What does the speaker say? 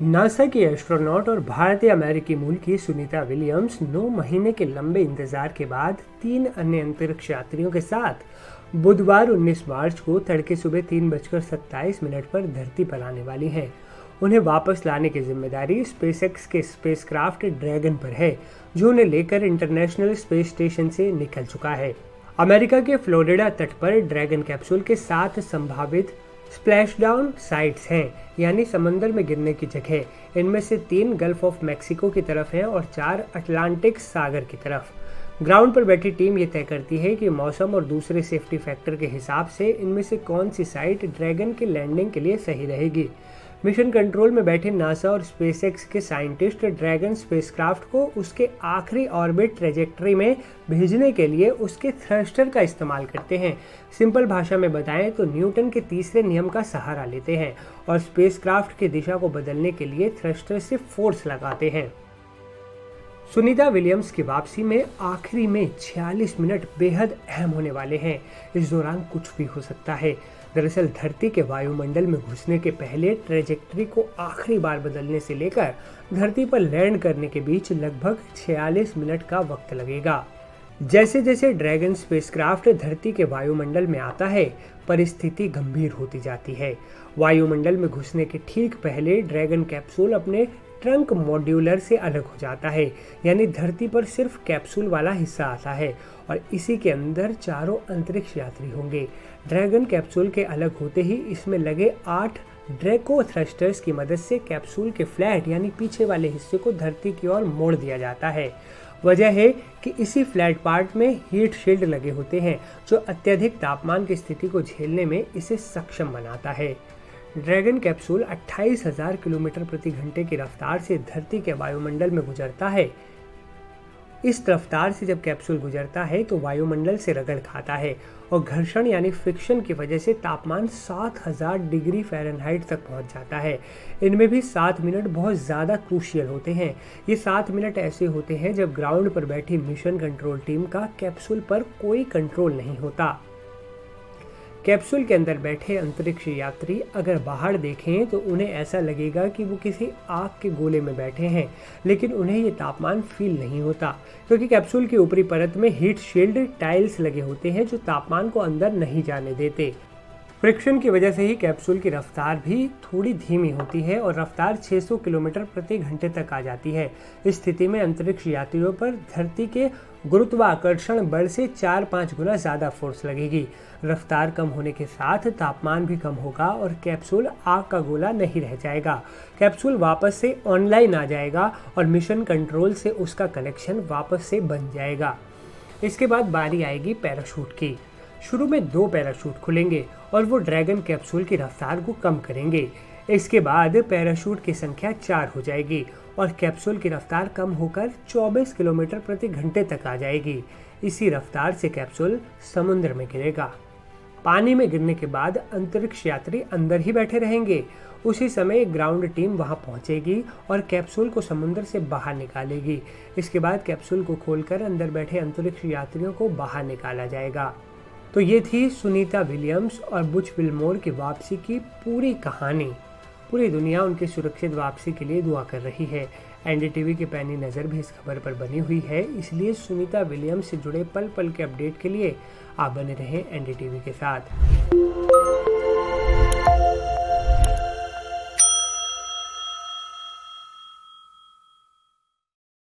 NASA की astronaut और भारतीय अमेरिकी मूल की सुनीता विलियम्स 9 महीने के लंबे इंतजार के बाद 3 अन्य अंतरिक्ष यात्रियों के साथ बुधवार 19 मार्च को तड़के सुबह 3:27 पर धरती पर आने वाली हैं। उन्हें वापस लाने की जिम्मेदारी स्पेसएक्स के स्पेसक्राफ्ट ड्रैगन पर है, जो उन्हें लेकर इंटरनेशनल स्पेस स्टेशन से निकल चुका है। अमेरिका के फ्लोरिडा तट पर ड्रैगन कैप्सूल के 7 संभावित स्प्लैशडाउन साइट्स हैं, यानी समंदर में गिरने की जगह। इनमें से 3 गल्फ ऑफ मैक्सिको की तरफ हैं और 4 अटलांटिक सागर की तरफ। ग्राउंड पर बैठी टीम ये तय करती है कि मौसम और दूसरे सेफ्टी फैक्टर के हिसाब से इनमें से कौन सी साइट ड्रैगन की लैंडिंग के लिए सही रहेगी। मिशन कंट्रोल में बैठे नासा और स्पेसएक्स के साइंटिस्ट ड्रैगन स्पेसक्राफ्ट को उसके आखिरी ऑर्बिट ट्रेजेक्टरी में भेजने के लिए उसके थ्रस्टर का इस्तेमाल करते हैं। सिंपल भाषा में बताएं तो न्यूटन के तीसरे नियम का सहारा लेते हैं और स्पेसक्राफ्ट की दिशा को बदलने के लिए थ्रस्टर से फोर्स लगाते हैं। सुनीता विलियम्स की वापसी में आखिरी में 46 मिनट बेहद अहम होने वाले हैं। इस दौरान कुछ भी हो सकता है। दरअसल धरती के वायुमंडल में घुसने के पहले ट्रेजेक्टरी को आखिरी बार बदलने से लेकर धरती पर लैंड करने के बीच लगभग 46 मिनट का वक्त लगेगा। जैसे जैसे ड्रैगन स्पेसक्राफ्ट धरती के वायुमंडल में आता है, परिस्थिति गंभीर होती जाती है। वायुमंडल में घुसने के ठीक पहले ड्रैगन कैप्सूल अपने ट्रंक मॉड्यूलर से अलग हो जाता है, यानी धरती पर सिर्फ कैप्सूल वाला हिस्सा आता है और इसी के अंदर चारों अंतरिक्ष यात्री होंगे। ड्रैगन कैप्सूल के अलग होते ही इसमें लगे 8 ड्रैको थ्रस्टर्स की मदद से कैप्सूल के फ्लैट यानी पीछे वाले हिस्से को धरती की ओर मोड़ दिया जाता है। वजह है कि इसी फ्लैट पार्ट में हीट शील्ड लगे होते हैं, जो अत्यधिक तापमान की स्थिति को झेलने में इसे सक्षम बनाता है। ड्रैगन कैप्सूल 28,000 किलोमीटर प्रति घंटे की रफ्तार से धरती के वायुमंडल में गुजरता है। इस रफ्तार से जब कैप्सूल गुजरता है तो वायुमंडल से रगड़ खाता है और घर्षण यानी फ्रिक्शन की वजह से तापमान 7,000 डिग्री फ़ारेनहाइट तक पहुंच जाता है। इनमें भी 7 मिनट बहुत ज़्यादा क्रूशियल होते हैं। ये 7 मिनट ऐसे होते हैं जब ग्राउंड पर बैठी मिशन कंट्रोल टीम का कैप्सूल पर कोई कंट्रोल नहीं होता। कैप्सूल के अंदर बैठे अंतरिक्ष यात्री अगर बाहर देखें तो उन्हें ऐसा लगेगा कि वो किसी आग के गोले में बैठे हैं, लेकिन उन्हें ये तापमान फील नहीं होता, क्योंकि कैप्सूल की ऊपरी परत में हीट शील्ड टाइल्स लगे होते हैं जो तापमान को अंदर नहीं जाने देते। फ्रिक्शन की वजह से ही कैप्सूल की रफ्तार भी थोड़ी धीमी होती है और रफ्तार 600 किलोमीटर प्रति घंटे तक आ जाती है। इस स्थिति में अंतरिक्ष यात्रियों पर धरती के गुरुत्वाकर्षण बल से 4-5 गुना ज़्यादा फोर्स लगेगी। रफ्तार कम होने के साथ तापमान भी कम होगा और कैप्सूल आग का गोला नहीं रह जाएगा। कैप्सूल वापस से ऑनलाइन आ जाएगा और मिशन कंट्रोल से उसका कनेक्शन वापस से बन जाएगा। इसके बाद बारी आएगी पैराशूट की। शुरू में 2 पैराशूट खुलेंगे और वो ड्रैगन कैप्सूल की रफ्तार को कम करेंगे। इसके बाद पैराशूट की संख्या 4 हो जाएगी और कैप्सूल की रफ्तार कम होकर 24 किलोमीटर प्रति घंटे तक आ जाएगी। इसी रफ्तार से कैप्सूल समुद्र में गिरेगा। पानी में गिरने के बाद अंतरिक्ष यात्री अंदर ही बैठे रहेंगे। उसी समय ग्राउंड टीम वहां पहुंचेगी और कैप्सूल को समुद्र से बाहर निकालेगी। इसके बाद कैप्सूल को खोलकर अंदर बैठे अंतरिक्ष यात्रियों को बाहर निकाला जाएगा। तो ये थी सुनीता विलियम्स और बुच विल्मोर की वापसी की पूरी कहानी। पूरी दुनिया उनकी सुरक्षित वापसी के लिए दुआ कर रही है। एनडीटीवी की पैनी नज़र भी इस खबर पर बनी हुई है, इसलिए सुनीता विलियम्स से जुड़े पल पल के अपडेट के लिए आप बने रहें एनडीटीवी के साथ।